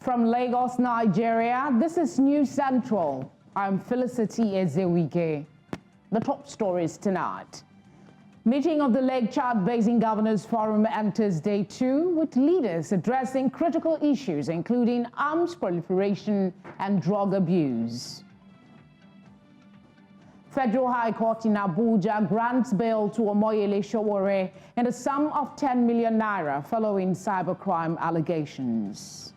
From Lagos, Nigeria, this is News Central. I'm Felicity Ezewike. The top stories tonight. Meeting of the Lake Chad Basin Governors Forum enters day 2 with leaders addressing critical issues including arms proliferation and drug abuse. Federal High Court in Abuja grants bail to Omoyele Sowore in the sum of 10 million naira following cybercrime allegations.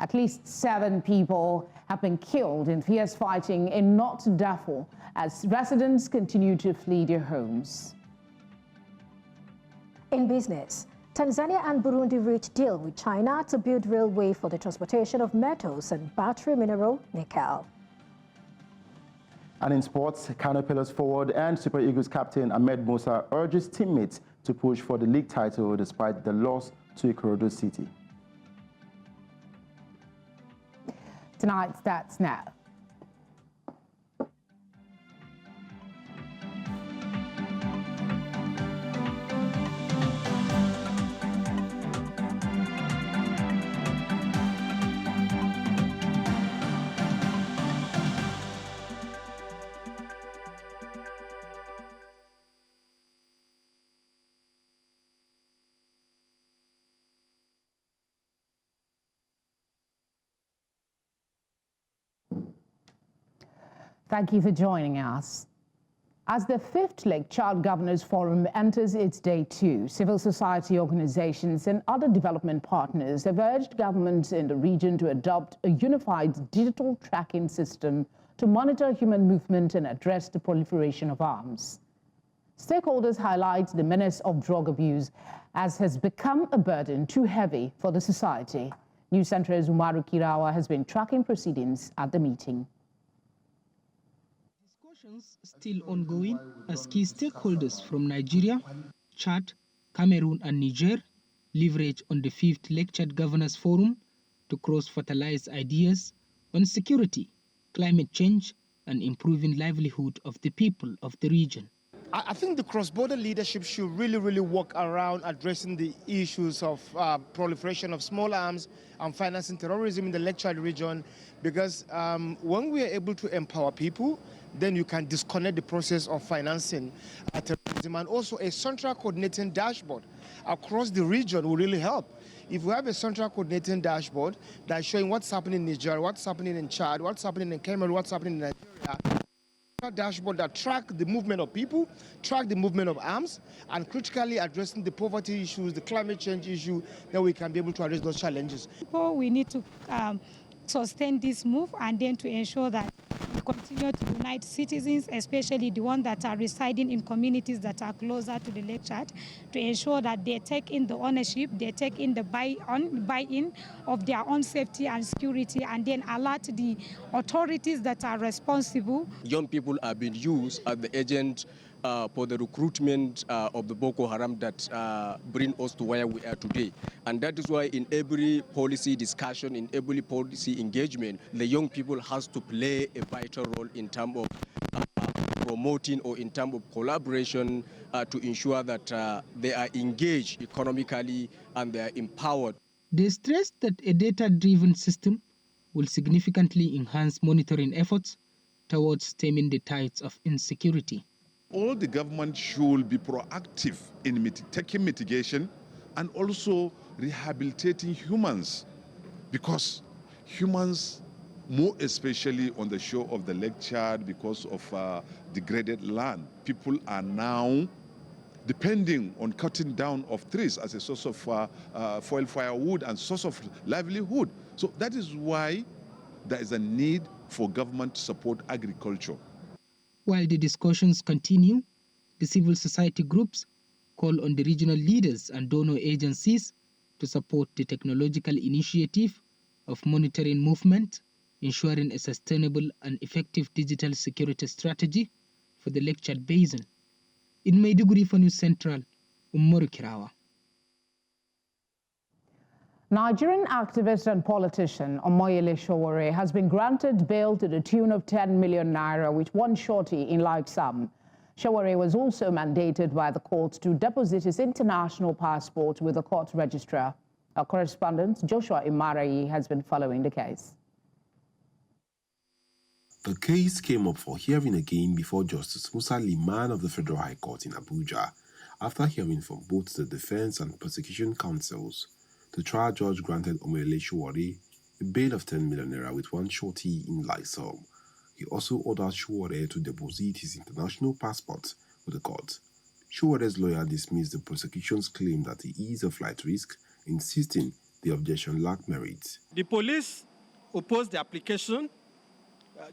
At least 7 people have been killed in fierce fighting in North Darfur as residents continue to flee their homes. In business, Tanzania and Burundi reached deal with China to build railway for the transportation of metals and battery mineral nickel. And in sports, Kano Pillars forward and Super Eagles captain Ahmed Musa urges teammates to push for the league title despite the loss to Ikorodu City. Tonight's That's Now. Thank you for joining us. As the 5th Lake Chad Governors Forum enters its day 2, civil society organizations and other development partners have urged governments in the region to adopt a unified digital tracking system to monitor human movement and address the proliferation of arms. Stakeholders highlight the menace of drug abuse as has become a burden too heavy for the society. News Center's Umaru Kirawa has been tracking proceedings at the meeting. Still ongoing as key stakeholders from Nigeria, Chad, Cameroon and Niger leverage on the 5th Lake Chad Governors Forum to cross-fertilize ideas on security, climate change and improving livelihood of the people of the region. I think the cross-border leadership should really work around addressing the issues of proliferation of small arms and financing terrorism in the Lake Chad region, because when we are able to empower people, then you can disconnect the process of financing terrorism, and also a central coordinating dashboard across the region will really help. If we have a central coordinating dashboard that's showing what's happening in Nigeria, what's happening in Chad, what's happening in Cameroon, what's happening in Nigeria, a dashboard that track the movement of people, track the movement of arms, and critically addressing the poverty issues, the climate change issue, then we can be able to address those challenges. We need to sustain this move and then to ensure that we continue to unite citizens, especially the ones that are residing in communities that are closer to the Lake Chad, to ensure that they take in the ownership, they take in the buy-in of their own safety and security, and then alert the authorities that are responsible. Young people are being used as the agent for the recruitment of the Boko Haram that bring us to where we are today. And that is why in every policy discussion, in every policy engagement, the young people has to play a vital role in terms of promoting or in terms of collaboration to ensure that they are engaged economically and they are empowered. They stress that a data-driven system will significantly enhance monitoring efforts towards stemming the tides of insecurity. All the government should be proactive in taking mitigation and also rehabilitating humans, because humans, more especially on the shore of the Lake Chad, because of degraded land, people are now depending on cutting down of trees as a source of foil firewood and source of livelihood. So that is why there is a need for government to support agriculture. While the discussions continue, the civil society groups call on the regional leaders and donor agencies to support the technological initiative of monitoring movement, ensuring a sustainable and effective digital security strategy for the Lake Chad Basin. In Maiduguri for News Central, Umaru Kirawa. Nigerian activist and politician Omoyele Sowore has been granted bail to the tune of 10 million naira with one shorty in like sum. Sowore was also mandated by the court to deposit his international passport with the court registrar. Our correspondent, Joshua Imarayi, has been following the case. The case came up for hearing again before Justice Musa Liman of the Federal High Court in Abuja. After hearing from both the defense and prosecution counsels, the trial judge granted Omoyele Sowore a bail of 10 million naira with one surety in Lysol. He also ordered Sowore to deposit his international passport with the court. Showore's lawyer dismissed the prosecution's claim that he is a flight risk, insisting the objection lacked merit. The police opposed the application,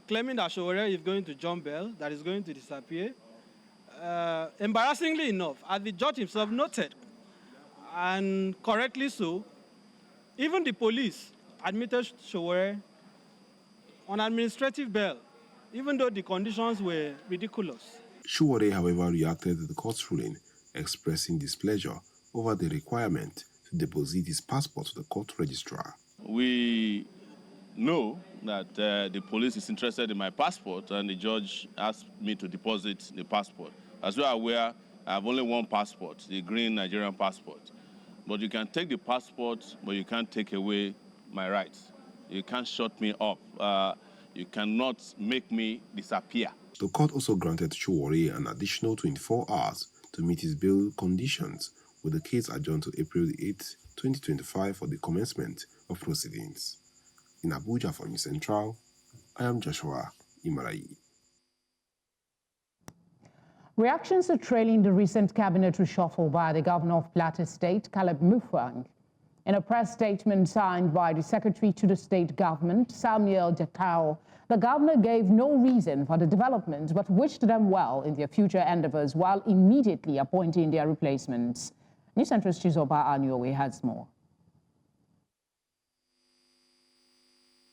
claiming that Sowore is going to jump bail, that is going to disappear. Embarrassingly enough, as the judge himself noted, and correctly so, even the police admitted Sowore on administrative bail, even though the conditions were ridiculous. Sowore, however, reacted to the court's ruling, expressing displeasure over the requirement to deposit his passport to the court registrar. We know that the police is interested in my passport, and the judge asked me to deposit the passport. As you are aware, I have only one passport, the green Nigerian passport. But you can take the passport, but you can't take away my rights. You can't shut me up. You cannot make me disappear. The court also granted Sowore an additional 24 hours to meet his bail conditions, with the case adjourned to April 8, 2025 for the commencement of proceedings. In Abuja for News Central, I am Joshua Imarayi. Reactions are trailing the recent cabinet reshuffle by the governor of Plateau State, Caleb Mutfwang. In a press statement signed by the secretary to the state government, Samuel Jatao, the governor gave no reason for the development but wished them well in their future endeavors while immediately appointing their replacements. News Central's Chizoba Anyowe has more.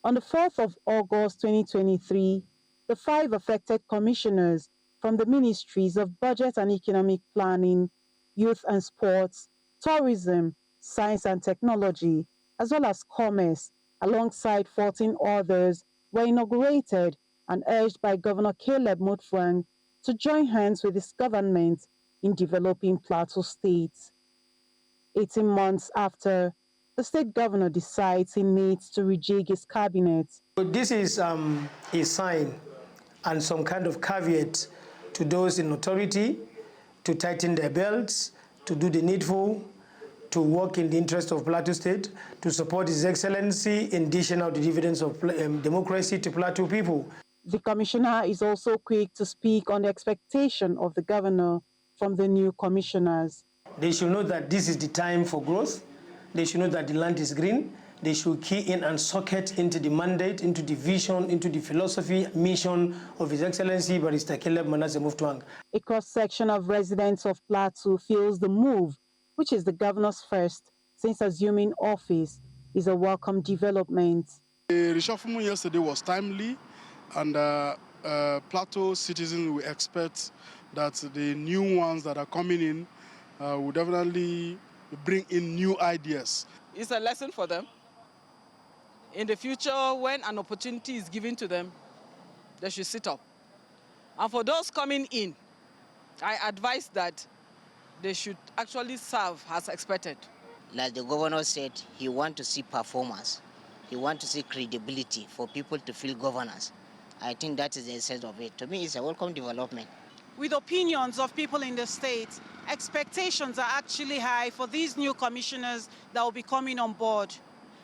On the 4th of August 2023, the 5 affected commissioners from the Ministries of Budget and Economic Planning, Youth and Sports, Tourism, Science and Technology, as well as Commerce, alongside 14 others, were inaugurated and urged by Governor Caleb Mutfwang to join hands with his government in developing Plateau State. 18 months after, the state governor decides he needs to rejig his cabinet. This is a sign and some kind of caveat to those in authority to tighten their belts, to do the needful, to work in the interest of Plateau State, to support His Excellency in dishing out the dividends of democracy to Plateau people. The commissioner is also quick to speak on the expectation of the governor from the new commissioners. They should know that this is the time for growth. They should know that the land is green. They should key in and socket into the mandate, into the vision, into the philosophy, mission of His Excellency Barrister Caleb Manasseh Mutfwang. A cross-section of residents of Plateau feels the move, which is the governor's first since assuming office, is a welcome development. The reshufflement yesterday was timely, and Plateau citizens will expect that the new ones that are coming in will definitely bring in new ideas. It's a lesson for them. In the future, when an opportunity is given to them, they should sit up. And for those coming in, I advise that they should actually serve as expected. Like the governor said, he wants to see performance. He wants to see credibility for people to feel governance. I think that is the essence of it. To me, it's a welcome development. With opinions of people in the state, expectations are actually high for these new commissioners that will be coming on board.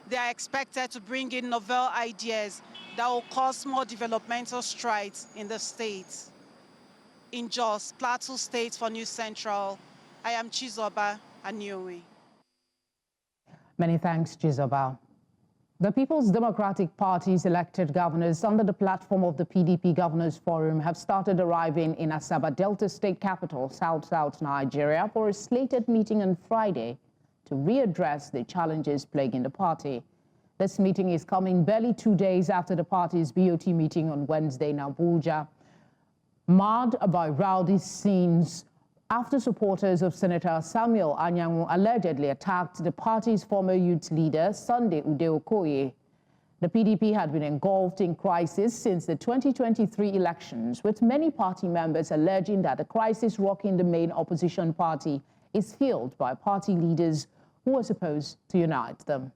They are expected to bring in novel ideas that will cause more developmental strides in the state. In Jos, Plateau State for News Central, I am Chizoba Anyowe. Many thanks, Chizoba. The People's Democratic Party's elected governors under the platform of the PDP Governors Forum have started arriving in Asaba Delta State capital, South Nigeria, for a slated meeting on Friday to readdress the challenges plaguing the party. This meeting is coming barely 2 days after the party's BOT meeting on Wednesday in Abuja, marred by rowdy scenes after supporters of Senator Samuel Anyanwu allegedly attacked the party's former youth leader, Sunday Udeokoye. The PDP had been engulfed in crisis since the 2023 elections, with many party members alleging that the crisis rocking the main opposition party is fueled by party leaders who were supposed to unite them.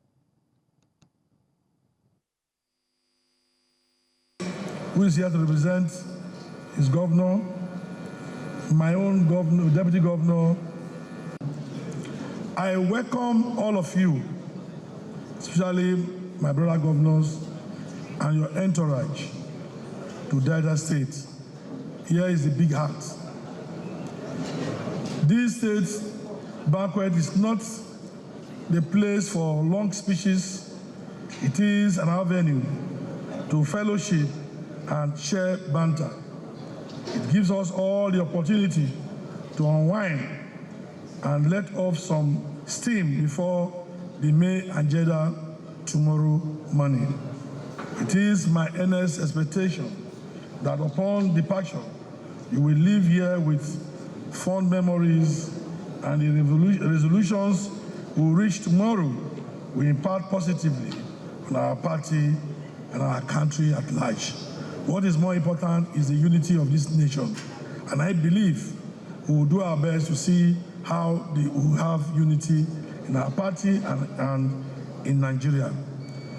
Who is here to represent his governor, my own governor, deputy governor. I welcome all of you, especially my brother governors and your entourage, to Delta State. Here is the big heart. This state banquet is not the place for long speeches. It is an avenue to fellowship and share banter. It gives us all the opportunity to unwind and let off some steam before the main agenda tomorrow morning. It is my earnest expectation that upon departure, you will leave here with fond memories, and the resolutions we will reach tomorrow will impact positively on our party and our country at large. What is more important is the unity of this nation, and I believe we will do our best to see how we will have unity in our party and in Nigeria.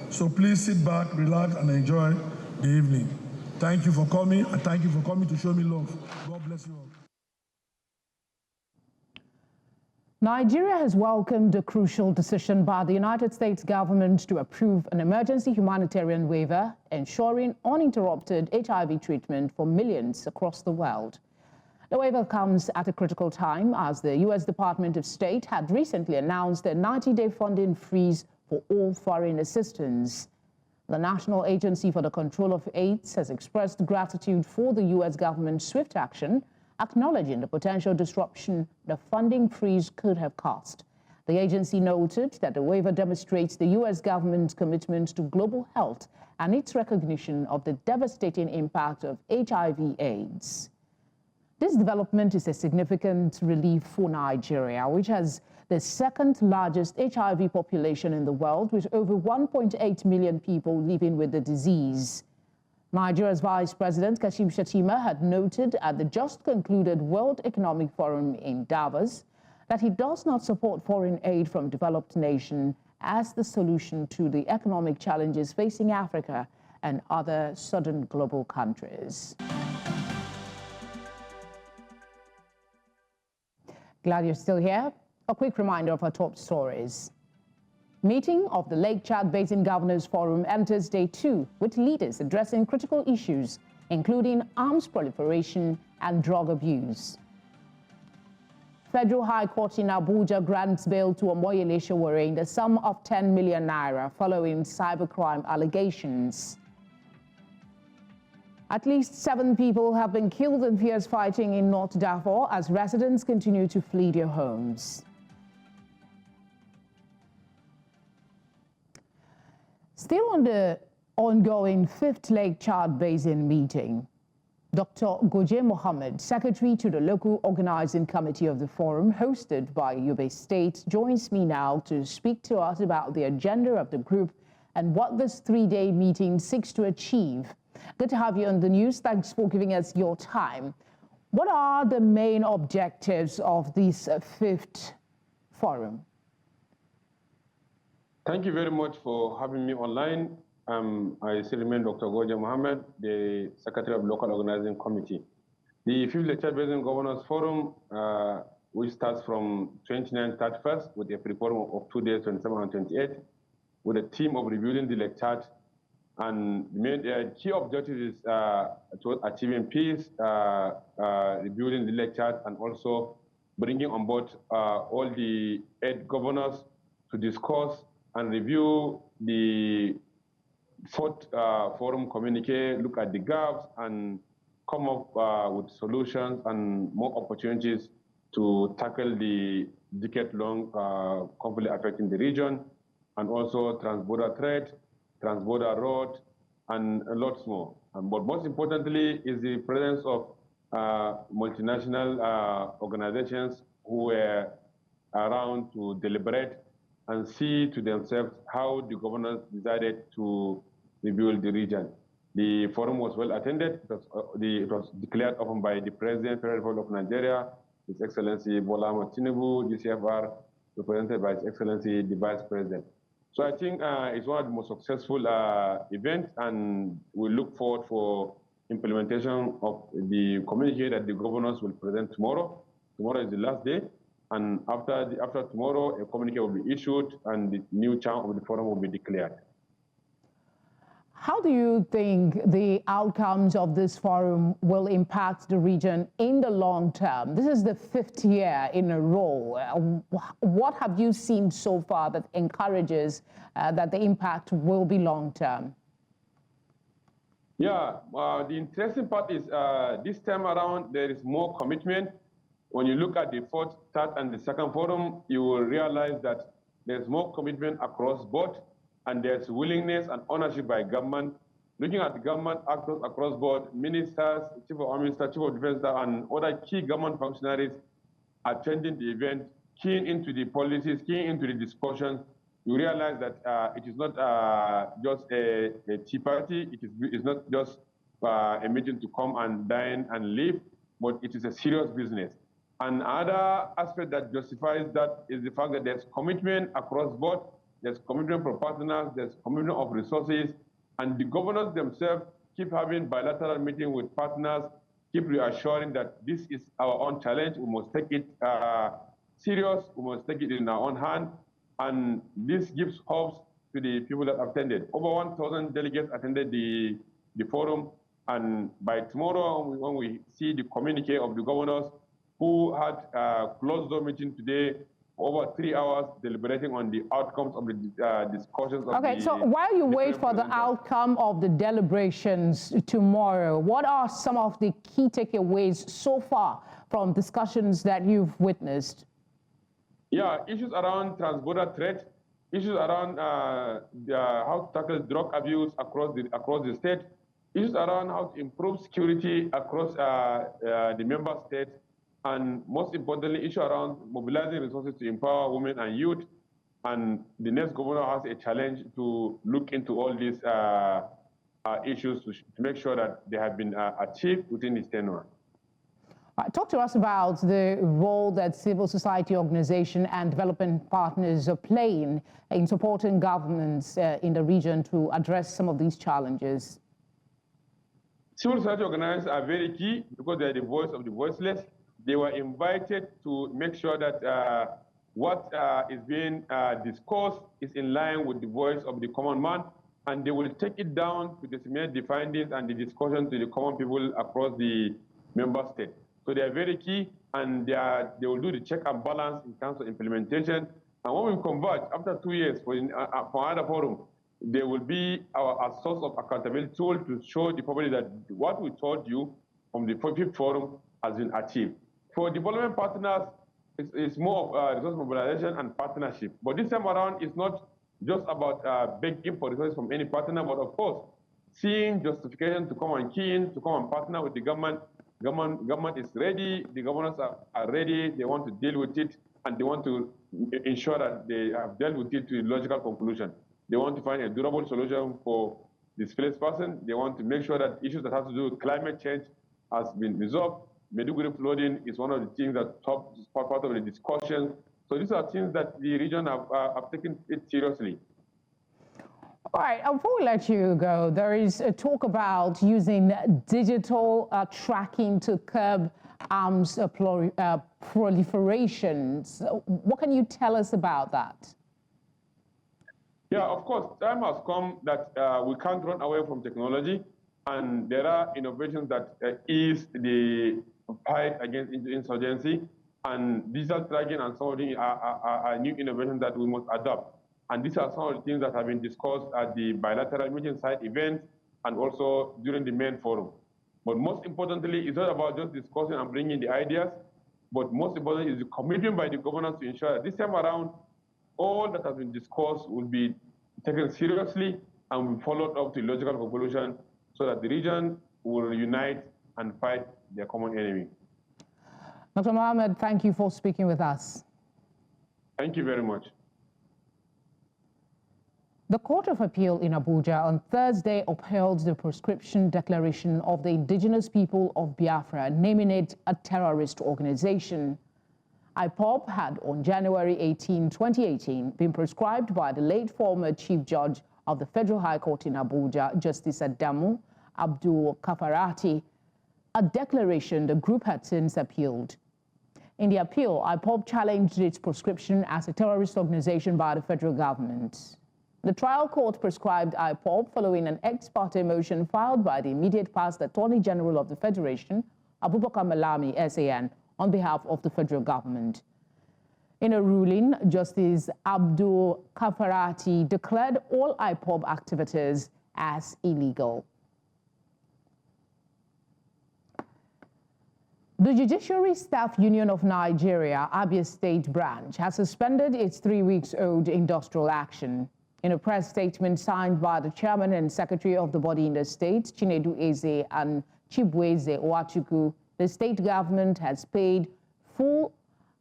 So please sit back, relax, and enjoy the evening. Thank you for coming, and thank you for coming to show me love. God bless you all. Nigeria has welcomed a crucial decision by the United States government to approve an emergency humanitarian waiver ensuring uninterrupted HIV treatment for millions across the world. The waiver comes at a critical time as the U.S. Department of State had recently announced a 90-day funding freeze for all foreign assistance. The National Agency for the Control of AIDS has expressed gratitude for the U.S. government's swift action, acknowledging the potential disruption the funding freeze could have caused. The agency noted that the waiver demonstrates the U.S. government's commitment to global health and its recognition of the devastating impact of HIV/AIDS. This development is a significant relief for Nigeria, which has the second largest HIV population in the world, with over 1.8 million people living with the disease. Nigeria's Vice President Kashim Shettima had noted at the just concluded World Economic Forum in Davos that he does not support foreign aid from developed nations as the solution to the economic challenges facing Africa and other southern global countries. Glad you're still here. A quick reminder of our top stories. Meeting of the Lake Chad Basin Governors Forum enters day 2 with leaders addressing critical issues, including arms proliferation and drug abuse. Federal High Court in Abuja grants bail to Omoyele Sowore in the sum of 10 million naira following cybercrime allegations. At least 7 people have been killed in fierce fighting in North Darfur as residents continue to flee their homes. Still on the ongoing 5th Lake Chad Basin meeting, Dr. Goje Mohammed, Secretary to the Local Organizing Committee of the Forum, hosted by Abia State, joins me now to speak to us about the agenda of the group and what this 3-day meeting seeks to achieve. Good to have you on the news. Thanks for giving us your time. What are the main objectives of this 5th Forum? Thank you very much for having me online. I still remain Dr. Goje Mohammed, the Secretary of Local Organizing Committee. The 5th Lake Chad Basin Governors Forum, which starts from 29th, 31st, with a pre-forum of 2 days, 27 and 28, with a theme of rebuilding the Lake Chad. And the main key objective is towards achieving peace, rebuilding the Lake Chad, and also bringing on board all the 8 governors to discuss and review the 4th forum communique, look at the gaps, and come up with solutions and more opportunities to tackle the decade-long conflict affecting the region, and also transborder trade, transborder road, and lots more. But most importantly is the presence of multinational organizations who were around to deliberate and see to themselves how the governors decided to rebuild the region. The forum was well attended. It was declared open by the President, Federal Republic of Nigeria, His Excellency Bola Ahmed Tinubu, GCFR, represented by His Excellency, the Vice President. So I think it's one of the most successful events, and we look forward for implementation of the communique that the governors will present tomorrow. Tomorrow is the last day, and after tomorrow, a communique will be issued, and the new chairman of the forum will be declared. How do you think the outcomes of this forum will impact the region in the long term? This is the 5th year in a row. What have you seen so far that encourages that the impact will be long term? Yeah, the interesting part is this time around there is more commitment. When you look at the 4th, 3rd, and the 2nd forum, you will realize that there's more commitment across board, and there's willingness and ownership by government. Looking at the government actors across board, ministers, chief of army minister, chief of defense staff, and other key government functionaries attending the event, keying into the policies, keying into the discussions, you realize that it is not just a tea party, it's not just a meeting to come and dine and leave, but it is a serious business. And another aspect that justifies that is the fact that there's commitment across board. There's commitment from partners, there's commitment of resources, and the governors themselves keep having bilateral meetings with partners, keep reassuring that this is our own challenge, we must take it serious, we must take it in our own hand, and this gives hopes to the people that attended. Over 1,000 delegates attended the forum, and by tomorrow, when we see the communique of the governors who had a closed-door meeting today, over 3 hours deliberating on the outcomes of the discussions. Okay, so while you wait for the outcome of the deliberations tomorrow, what are some of the key takeaways so far from discussions that you've witnessed? Yeah, issues around transborder threat, issues around how to tackle drug abuse across the state, issues around how to improve security across the member states, and most importantly, issue around mobilizing resources to empower women and youth. And the next governor has a challenge to look into all these issues to make sure that they have been achieved within his tenure. Talk to us about the role that civil society organizations and development partners are playing in supporting governments in the region to address some of these challenges. Civil society organizations are very key because they are the voice of the voiceless. They were invited to make sure that what is being discussed is in line with the voice of the common man, and they will take it down to disseminate the findings and the discussion to the common people across the member state. So they are very key, and they will do the check and balance in terms of implementation. And when we converge after 2 years for another forum, there will be a source of accountability tool to show the public that what we told you from the 5th forum has been achieved. For development partners, it's more of resource mobilization and partnership. But this time around, it's not just about begging for resources from any partner, but of course, seeing justification to come and key in, to come and partner with the government. Government is ready, the governors are ready, they want to deal with it, and they want to ensure that they have dealt with it to a logical conclusion. They want to find a durable solution for displaced person. They want to make sure that issues that have to do with climate change has been resolved. Maiduguri flooding is one of the things that is part of the discussion. So these are things that the region have taken it seriously. All right, before we let you go, there is a talk about using digital tracking to curb arms proliferation. So what can you tell us about that? Yeah, of course, time has come that we can't run away from technology, and there are innovations that ease the fight against insurgency, and digital tracking and some of them are new innovations that we must adopt. And these are some of the things that have been discussed at the bilateral meeting side events and also during the main forum. But most importantly, it's not about just discussing and bringing the ideas, but most importantly is the commitment by the governors to ensure that this time around, all that has been discussed will be taken seriously and will be followed up to a logical conclusion so that the region will unite and fight their common enemy. Dr. Mohammed, thank you for speaking with us. Thank you very much. The Court of Appeal in Abuja on Thursday upheld the proscription declaration of the indigenous people of Biafra, naming it a terrorist organization. IPOB had on January 18, 2018, been prescribed by the late former Chief Judge of the Federal High Court in Abuja, Justice Adamu Abdul Kafarati, a declaration the group had since appealed. In the appeal, IPOB challenged its proscription as a terrorist organization by the federal government. The trial court prescribed IPOB following an ex parte motion filed by the immediate past Attorney General of the Federation, Abubakar Malami, SAN, on behalf of the federal government. In a ruling, Justice Abdul Kafarati declared all IPOB activities as illegal. The Judiciary Staff Union of Nigeria, Abia State branch, has suspended its 3-week-old industrial action. In a press statement signed by the chairman and secretary of the body in the state, Chinedu Eze and Chibueze Nwachukwu, the state government has paid full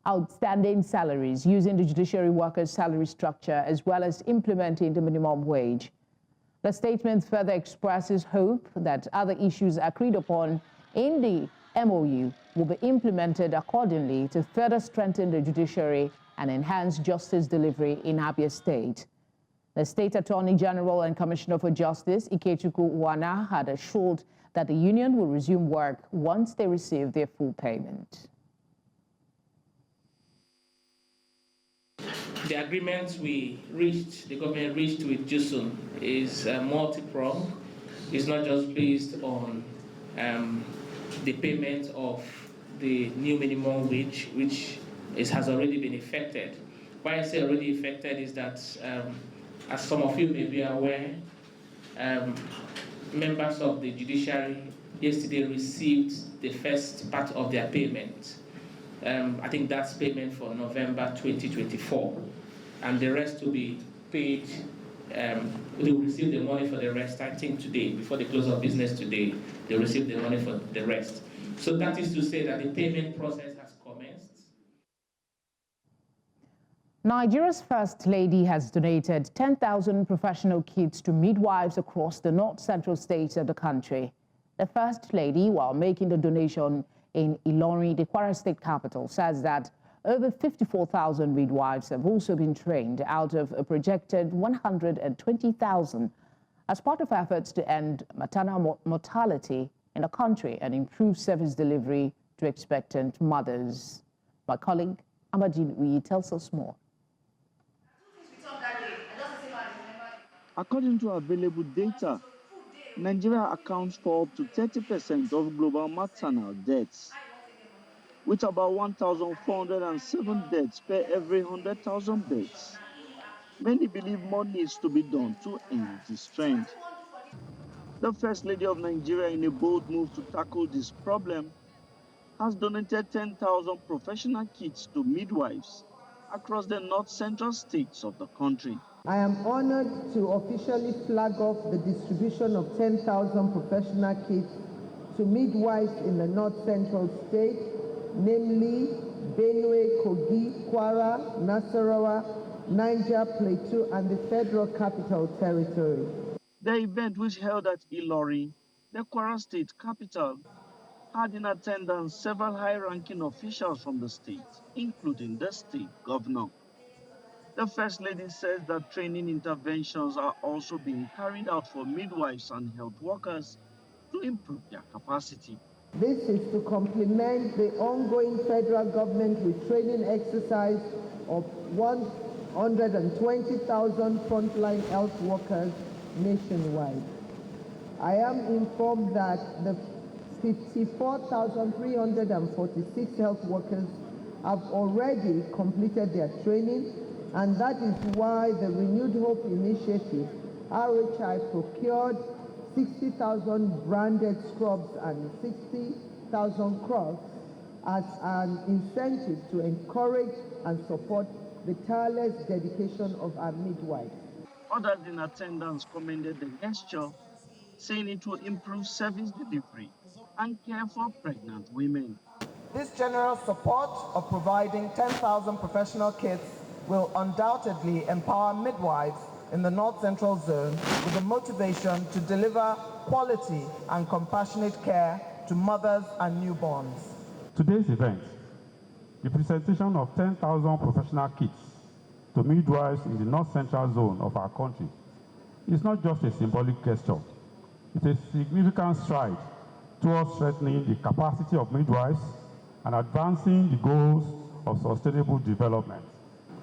outstanding salaries using the judiciary workers' salary structure as well as implementing the minimum wage. The statement further expresses hope that other issues agreed upon in the MOU will be implemented accordingly to further strengthen the judiciary and enhance justice delivery in Abia State. The State Attorney General and Commissioner for Justice, Ikechukwu Uwanna, had assured that the union will resume work once they receive their full payment. The agreement the government reached with JUSUN is multi-pronged. It's not just based on the payment of the new minimum wage, which has already been effected. Why I say already effected is that, as some of you may be aware, members of the judiciary yesterday received the first part of their payment. I think that's payment for November 2024. And the rest will be paid, they will receive the money for the rest, I think today, before the close of business today, they'll receive the money for the rest. So that is to say that the payment process has commenced. Nigeria's First Lady has donated 10,000 professional kits to midwives across the north-central states of the country. The First Lady, while making the donation in Ilorin, the Kwara State capital, says that over 54,000 midwives have also been trained out of a projected 120,000 as part of efforts to end maternal mortality in the country and improve service delivery to expectant mothers. My colleague, Amajin Uyi, tells us more. According to available data, Nigeria accounts for up to 30% of global maternal deaths, with about 1,407 deaths per every 100,000 births. Many believe more needs to be done to end this trend. The First Lady of Nigeria, in a bold move to tackle this problem, has donated 10,000 professional kits to midwives across the north-central states of the country. I am honored to officially flag off the distribution of 10,000 professional kits to midwives in the north-central state, namely Benue, Kogi, Kwara, Nasarawa, Niger, Plateau, and the Federal Capital Territory. The event, which held at Ilorin, the Kwara State capital, had in attendance several high-ranking officials from the state, including the state governor. The First Lady says that training interventions are also being carried out for midwives and health workers to improve their capacity. This is to complement the ongoing federal government with training exercise of 120,000 frontline health workers nationwide. I am informed that the 54,346 health workers have already completed their training, and that is why the Renewed Hope Initiative, RHI, procured 60,000 branded scrubs and 60,000 cloths as an incentive to encourage and support the tireless dedication of our midwives. Others in attendance commended the gesture, saying it will improve service delivery and care for pregnant women. This generous support of providing 10,000 professional kits will undoubtedly empower midwives in the north-central zone with the motivation to deliver quality and compassionate care to mothers and newborns. Today's event the presentation of 10,000 professional kits to midwives in the north-central zone of our country is not just a symbolic gesture. It's a significant stride towards strengthening the capacity of midwives and advancing the goals of sustainable development.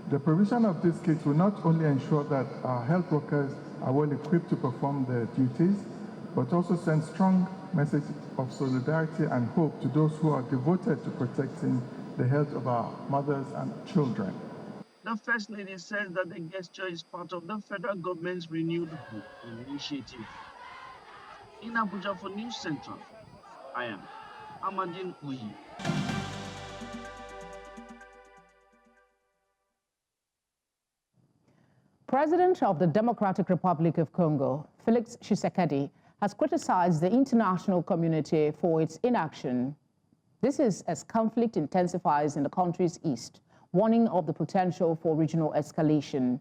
The provision of these kits will not only ensure that our health workers are well equipped to perform their duties, but also send strong message of solidarity and hope to those who are devoted to protecting the health of our mothers and children. The First Lady says that the gesture is part of the federal government's renewed hope initiative. In Abuja for News Central, I am Amadine Uyi. President of the Democratic Republic of Congo, Felix Tshisekedi, has criticized the international community for its inaction. This is as conflict intensifies in the country's east, warning of the potential for regional escalation.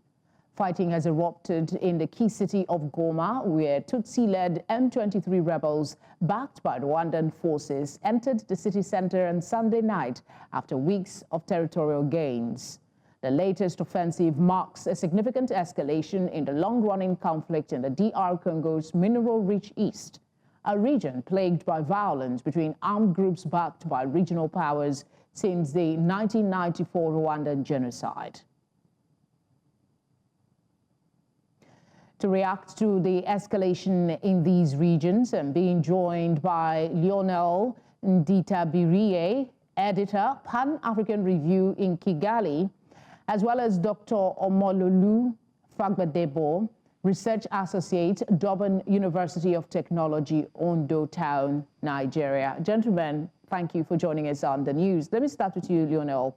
Fighting has erupted in the key city of Goma, where Tutsi-led M23 rebels, backed by Rwandan forces, entered the city center on Sunday night after weeks of territorial gains. The latest offensive marks a significant escalation in the long-running conflict in the DR Congo's mineral-rich east, a region plagued by violence between armed groups backed by regional powers since the 1994 Rwandan genocide. To react to the escalation in these regions, I'm being joined by Lionel Nditabirie, editor, Pan-African Review in Kigali, as well as Dr. Omololu Fagbadebo, research associate, Durban University of Technology, Ondo Town, Nigeria. Gentlemen, thank you for joining us on the news. Let me start with you, Lionel.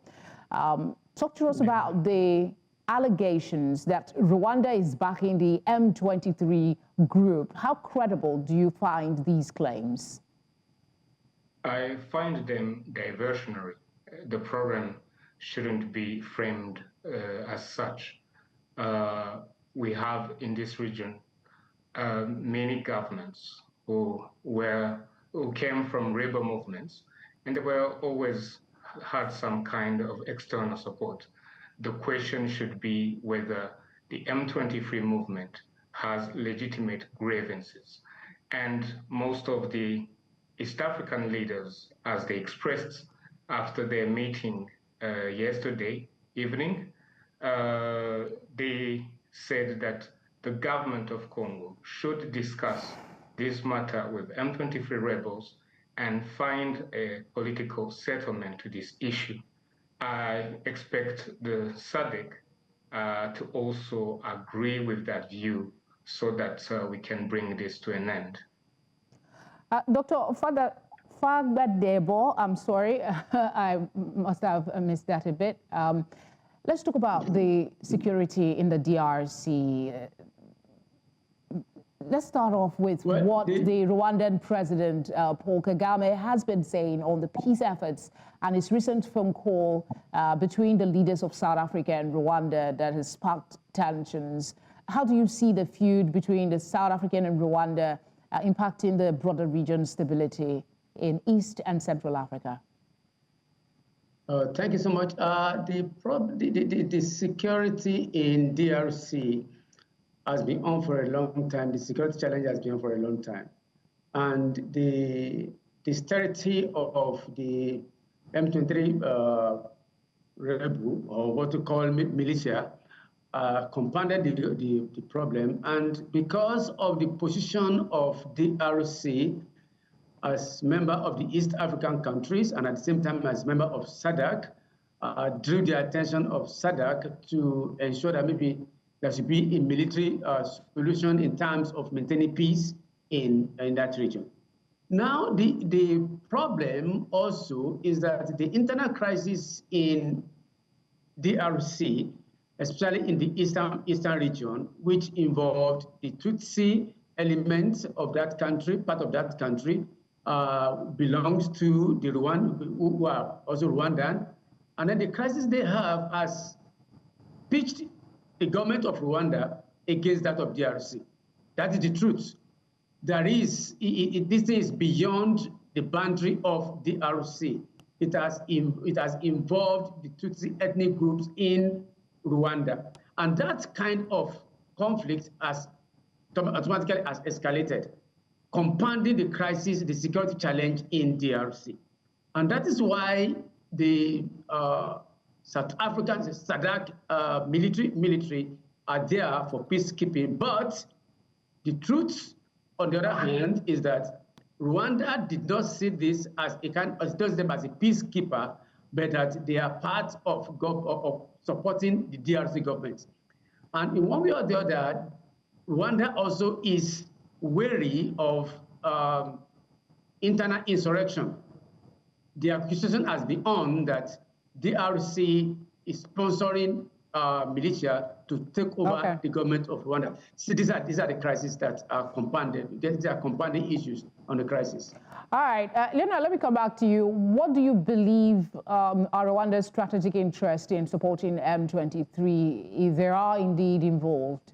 Talk to us about the allegations that Rwanda is backing the M23 group. How credible do you find these claims? I find them diversionary. The problem shouldn't be framed as such. We have in this region many governments who came from labor movements, and they were always had some kind of external support. The question should be whether the M23 movement has legitimate grievances. And most of the East African leaders, as they expressed after their meeting yesterday evening, they said that the government of Congo should discuss this matter with M23 rebels and find a political settlement to this issue. I expect the SADC to also agree with that view so that we can bring this to an end. Dr. Fagbadebo, I'm sorry, I must have missed that a bit. Let's talk about the security in the DRC. Let's start off with what the Rwandan president, Paul Kagame, has been saying on the peace efforts and his recent phone call between the leaders of South Africa and Rwanda that has sparked tensions. How do you see the feud between the South African and Rwanda impacting the broader region's stability in East and Central Africa? Thank you so much. The security in DRC has been on for a long time. The security challenge has been on for a long time. And the austerity of the M23 rebel, or what you call militia, compounded the problem. And because of the position of DRC as member of the East African countries, and at the same time as member of SADC, drew the attention of SADC to ensure that maybe there should be a military solution in terms of maintaining peace in that region. Now, the problem also is that the internal crisis in DRC, especially in the eastern region, which involved the Tutsi element of that country, part of that country, belongs to the Rwanda, who are also Rwandan. And then the crisis they have has pitched the government of Rwanda against that of DRC. That is the truth. There is, this is beyond the boundary of DRC. it has involved the Tutsi ethnic groups in Rwanda. And that kind of conflict has automatically escalated, compounding the crisis, the security challenge in DRC. And that is why the South African SADC military are there for peacekeeping. But the truth, on the other hand, is that Rwanda did not see this as a peacekeeper, but that they are part of supporting the DRC government. And in one way or the other, Rwanda also is wary of internal insurrection. The accusation has been on that DRC is sponsoring militia to take over the government of Rwanda. So these are the crises that are compounded. These are compounding issues on the crisis. All right, Leonard, let me come back to you. What do you believe are Rwanda's strategic interest in supporting M23 if they are indeed involved?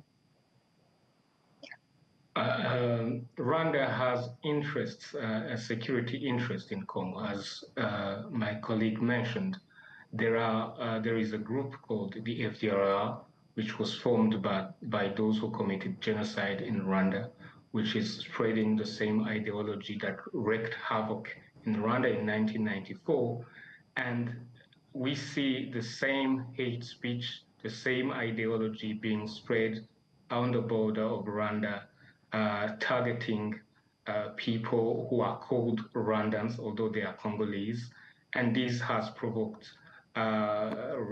Rwanda has interests, a security interest in Congo, as my colleague mentioned. There is a group called the FDLR, which was formed by those who committed genocide in Rwanda, which is spreading the same ideology that wreaked havoc in Rwanda in 1994. And we see the same hate speech, the same ideology being spread on the border of Rwanda, targeting people who are called Rwandans, although they are Congolese. And this has provoked a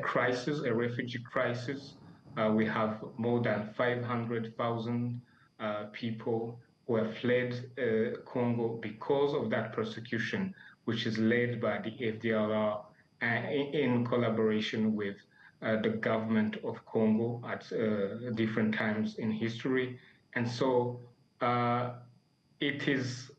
crisis, a refugee crisis. We have more than 500,000 people who have fled Congo because of that persecution, which is led by the FDLR in collaboration with the government of Congo at different times in history. And so it is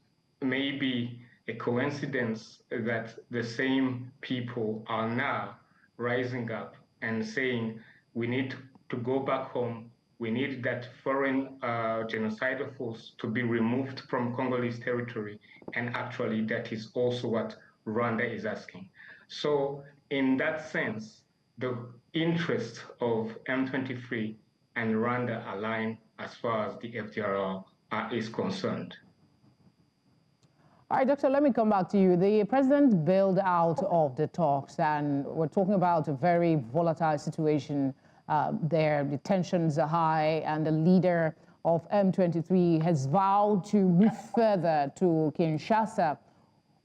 maybe a coincidence that the same people are now rising up and saying, we need to go back home. We need that foreign genocidal force to be removed from Congolese territory. And actually, that is also what Rwanda is asking. So in that sense, the interests of M23 and Rwanda align as far as the FDLR is concerned. All right, Doctor, let me come back to you. The president bailed out of the talks, and we're talking about a very volatile situation there. The tensions are high, and the leader of M23 has vowed to move further to Kinshasa.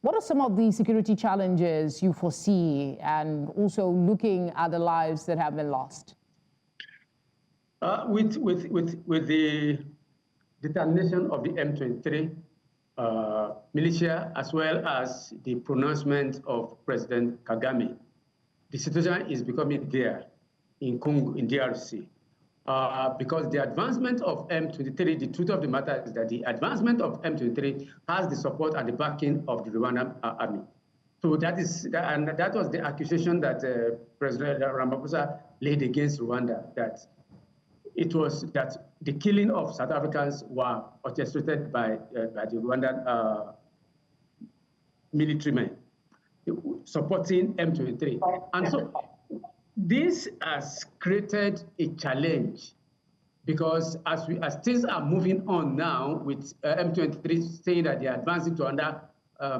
What are some of the security challenges you foresee, and also looking at the lives that have been lost? With the determination of the M23 militia, as well as the pronouncement of President Kagame, the situation is becoming there in Congo, in DRC. Because the advancement of M23, the truth of the matter is that the advancement of M23 has the support and the backing of the Rwandan army. So that was the accusation that President Ramaphosa laid against Rwanda, that it was that the killing of South Africans were orchestrated by the Rwandan military men supporting M23. And so this has created a challenge, because as things are moving on now, with M23 saying that they are advancing to another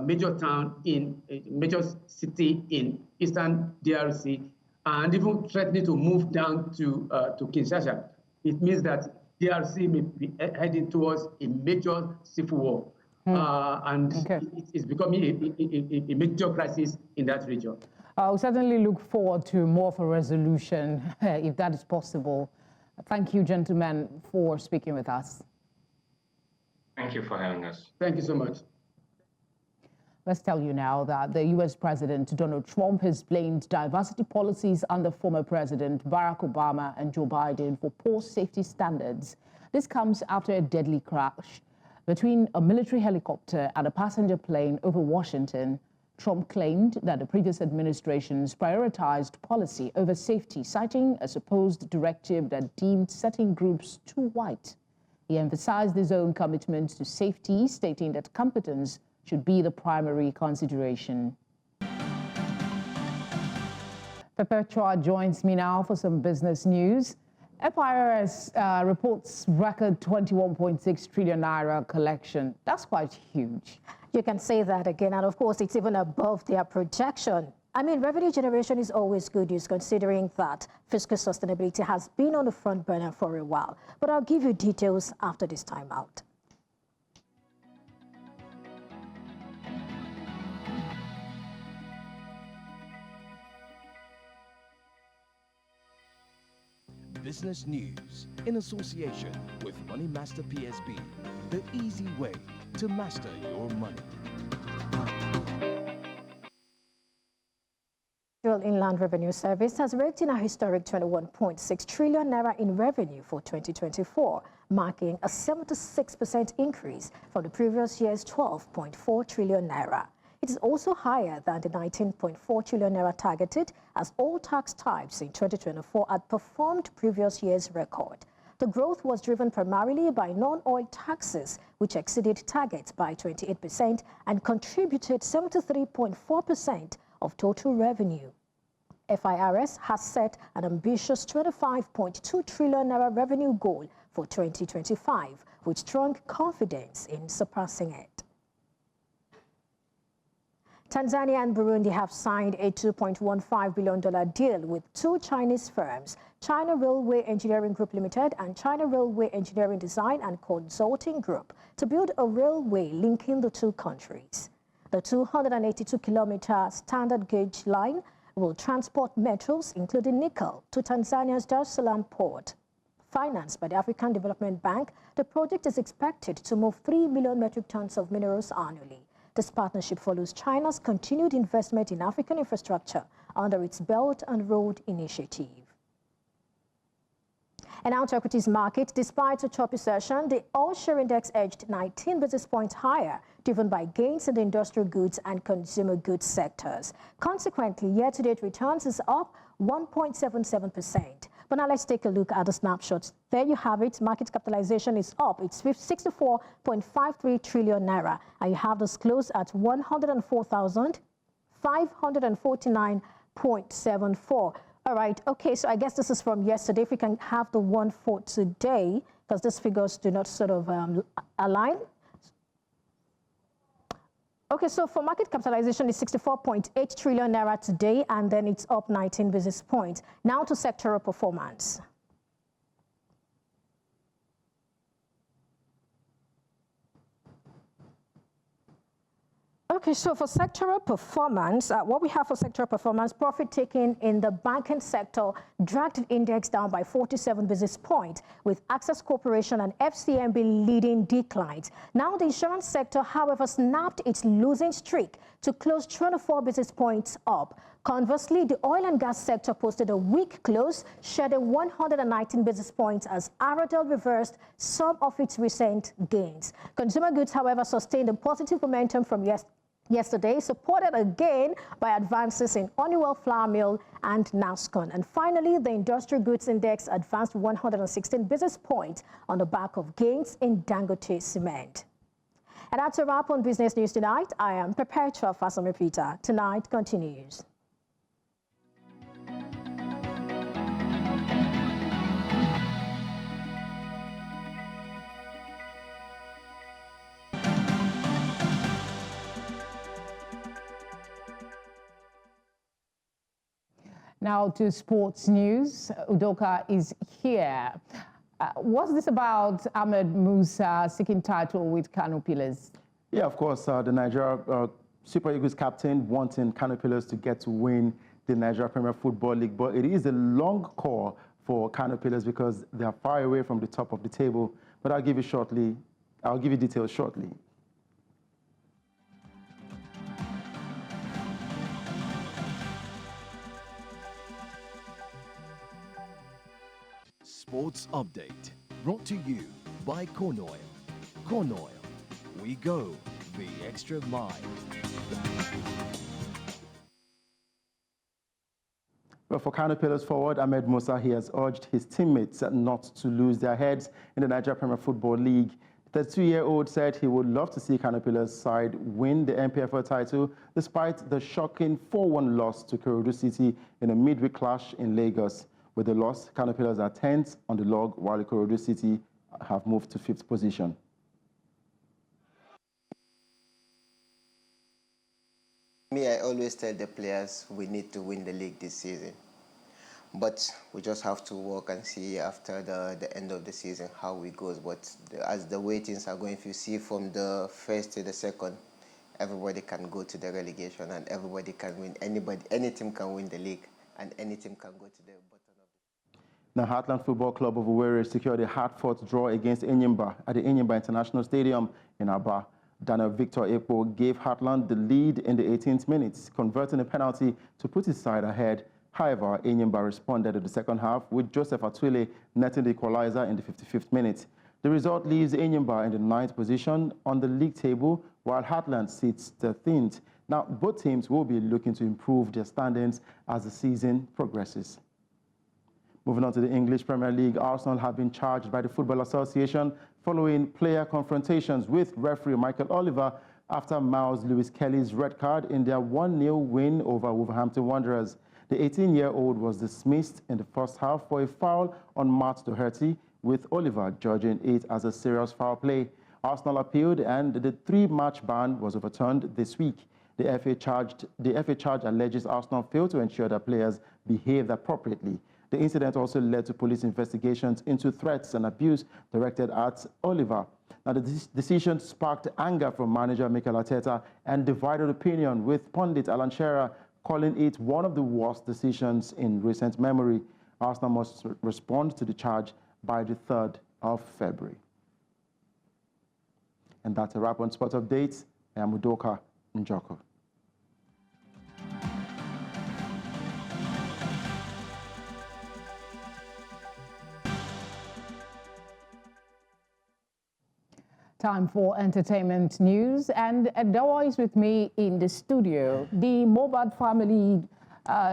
major town in a major city in eastern DRC, and even threatening to move down to Kinshasa, it means that DRC may be heading towards a major civil war. And it's becoming a major crisis in that region. I'll certainly look forward to more of a resolution, if that is possible. Thank you, gentlemen, for speaking with us. Thank you for having us. Thank you so much. Let's tell you now that the U.S. President Donald Trump has blamed diversity policies under former President Barack Obama and Joe Biden for poor safety standards. This comes after a deadly crash between a military helicopter and a passenger plane over Washington. Trump claimed that the previous administration's prioritized policy over safety, citing a supposed directive that deemed certain groups too white. He emphasized his own commitment to safety, stating that competence should be the primary consideration. Perpetua joins me now for some business news. FIRS reports record 21.6 trillion naira collection. That's quite huge. You can say that again, and of course, it's even above their projection. I mean, revenue generation is always good news considering that fiscal sustainability has been on the front burner for a while. But I'll give you details after this time out. Business news in association with Money Master PSB, the easy way to master your money. Federal Inland Revenue Service has raked in a historic 21.6 trillion naira in revenue for 2024, marking a 76% increase from the previous year's 12.4 trillion naira. It is also higher than the 19.4 trillion naira targeted, as all tax types in 2024 outperformed previous year's record. The growth was driven primarily by non-oil taxes, which exceeded targets by 28% and contributed 73.4% of total revenue. FIRS has set an ambitious 25.2 trillion naira revenue goal for 2025, with strong confidence in surpassing it. Tanzania and Burundi have signed a $2.15 billion deal with two Chinese firms, China Railway Engineering Group Limited and China Railway Engineering Design and Consulting Group, to build a railway linking the two countries. The 282-kilometer standard gauge line will transport metals, including nickel, to Tanzania's Dar es Salaam port. Financed by the African Development Bank, the project is expected to move 3 million metric tons of minerals annually. This partnership follows China's continued investment in African infrastructure under its Belt and Road Initiative. And now to equities market. Despite a choppy session, the all-share index edged 19 basis points higher, driven by gains in the industrial goods and consumer goods sectors. Consequently, year-to-date returns is up 1.77%. But now let's take a look at the snapshots. There you have it. Market capitalization is up. It's 64.53 trillion naira. And you have this close at 104,549.74. All right. Okay. So I guess this is from yesterday. If we can have the one for today, because these figures do not sort of align. Okay, so for market capitalization, it's 64.8 trillion naira today, and then it's up 19 basis points. Now to sectoral performance. Okay, so for sectoral performance, what we have for sectoral performance, profit taking in the banking sector dragged the index down by 47 basis points, with Access Corporation and FCMB leading declines. Now the insurance sector, however, snapped its losing streak to close 24 basis points up. Conversely, the oil and gas sector posted a weak close, shedding 119 basis points as Aradel reversed some of its recent gains. Consumer goods, however, sustained a positive momentum from yesterday, supported again by advances in Honeywell Flour Mill and Nascon. And finally, the industrial goods index advanced 116 basis points on the back of gains in Dangote Cement. And that's a wrap on Business News tonight. I am Perpetua Fasamipita. Tonight continues. Now to sports news. Udoka is here. What's this about Ahmed Musa seeking title with Kano Pillars? Yeah, of course, the Nigeria Super Eagles captain wanting Kano Pillars to get to win the Nigeria Premier Football League, but it is a long call for Kano Pillars because they are far away from the top of the table. But I'll give you details shortly. Sports Update, brought to you by Corn Oil. Corn Oil, we go the extra mile. Well, for Kano Pillars forward, Ahmed Musa, he has urged his teammates not to lose their heads in the Nigeria Premier Football League. The 2-year-old said he would love to see Canopilas' side win the MPFL title despite the shocking 4-1 loss to Ikorodu City in a midweek clash in Lagos. With the loss, Canopilas are 10th on the log, while Ikorodu City have moved to 5th position. Me, I always tell the players we need to win the league this season. But we just have to work and see after the end of the season how it goes. But as the way things are going, if you see from the first to the second, everybody can go to the relegation and everybody can win. Any team can win the league and any team can go to the bottom of the... Now, Heartland Football Club of Owerri secured a hard-fought draw against Enyimba at the Enyimba International Stadium in Aba. Daniel Victor Ekpo gave Heartland the lead in the 18th minute, converting a penalty to put his side ahead. However, Enyimba responded in the second half with Joseph Atwile netting the equalizer in the 55th minute. The result leaves Enyimba in the 9th position on the league table, while Heartland sits 13th. Now, both teams will be looking to improve their standings as the season progresses. Moving on to the English Premier League, Arsenal have been charged by the Football Association following player confrontations with referee Michael Oliver after Miles Lewis-Kelly's red card in their 1-0 win over Wolverhampton Wanderers. The 18-year-old was dismissed in the first half for a foul on Matt Doherty, with Oliver judging it as a serious foul play. Arsenal appealed and the 3-match ban was overturned this week. The FA charge alleges Arsenal failed to ensure that players behaved appropriately. The incident also led to police investigations into threats and abuse directed at Oliver. Now, the decision sparked anger from manager Mikel Arteta and divided opinion, with pundit Alan Shearer calling it one of the worst decisions in recent memory. Arsenal must respond to the charge by the 3rd of February. And that's a wrap on Sports Updates. I am Udoka Njoko. Time for entertainment news, and Dawa is with me in the studio. The Mohbad family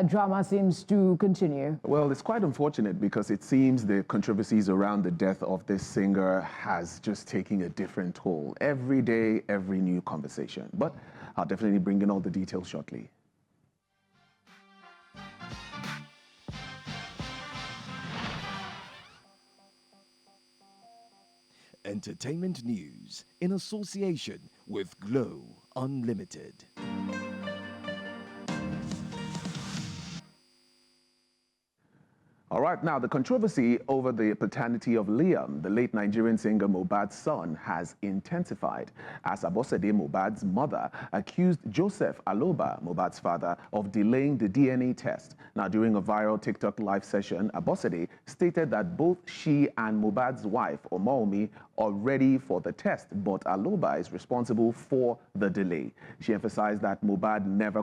drama seems to continue. Well, it's quite unfortunate because it seems the controversies around the death of this singer has just taken a different toll. Every day, every new conversation. But I'll definitely bring in all the details shortly. Entertainment news in association with Glow Unlimited. All right, now the controversy over the paternity of Liam, the late Nigerian singer Mohbad's son, has intensified as Abosede Mohbad's mother accused Joseph Aloba, Mohbad's father, of delaying the DNA test. Now, during a viral TikTok live session, Abosede stated that both she and Mohbad's wife, Omomi, are ready for the test, but Aloba is responsible for the delay. She emphasized that Mohbad never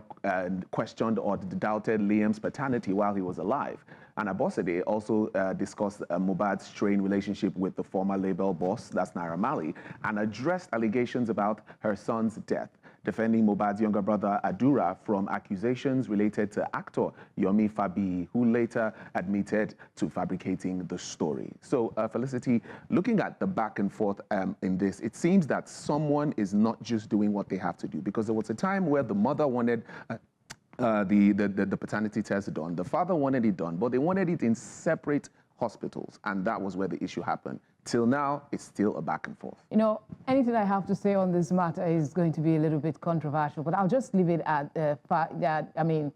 questioned or doubted Liam's paternity while he was alive. And Abosede also discussed Mohbad's strained relationship with the former label boss, that's Naira Marley, and addressed allegations about her son's death, defending Mohbad's younger brother Adura from accusations related to actor Yomi Fabi, who later admitted to fabricating the story. So, Felicity, looking at the back and forth in this, it seems that someone is not just doing what they have to do, because there was a time where the mother wanted the paternity test done. The father wanted it done, but they wanted it in separate hospitals, and that was where the issue happened. Till now, it's still a back and forth. You know, anything I have to say on this matter is going to be a little bit controversial, but I'll just leave it at the fact that, I mean,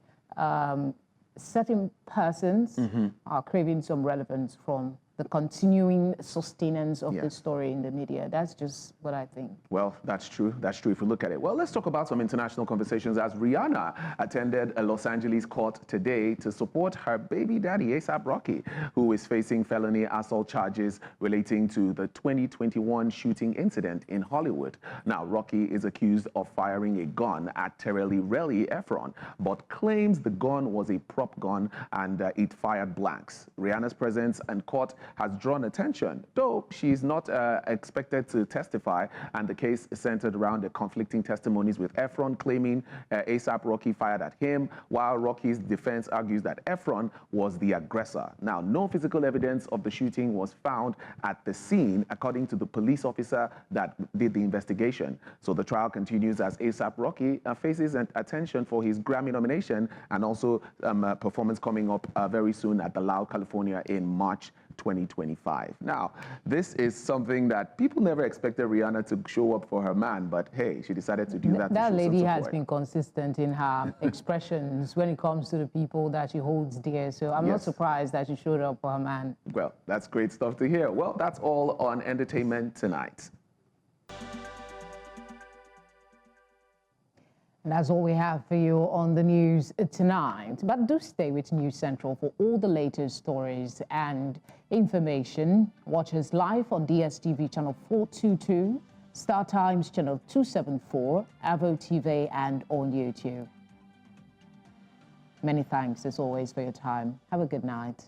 certain persons are craving some relevance from the continuing sustenance of the story in the media. That's just what I think. Well, that's true. That's true if we look at it. Well, let's talk about some international conversations, as Rihanna attended a Los Angeles court today to support her baby daddy, A$AP Rocky, who is facing felony assault charges relating to the 2021 shooting incident in Hollywood. Now, Rocky is accused of firing a gun at Tereli Relly Efron, but claims the gun was a prop gun and it fired blanks. Rihanna's presence in court has drawn attention, though she's not expected to testify, and the case is centered around the conflicting testimonies, with Efron claiming ASAP Rocky fired at him, while Rocky's defense argues that Efron was the aggressor. Now, no physical evidence of the shooting was found at the scene, according to the police officer that did the investigation. So the trial continues as ASAP Rocky faces attention for his Grammy nomination and also performance coming up very soon at the Loud California in March 2025. Now, this is something that people never expected Rihanna to show up for her man, but hey, she decided to do that. That lady has been consistent in her expressions when it comes to the people that she holds dear, so I'm not surprised that she showed up for her man. Well, that's great stuff to hear. Well, that's all on entertainment tonight. And that's all we have for you on the news tonight. But do stay with News Central for all the latest stories and information. Watch us live on DSTV channel 422, Star Times channel 274, Avo TV, and on YouTube. Many thanks, as always, for your time. Have a good night.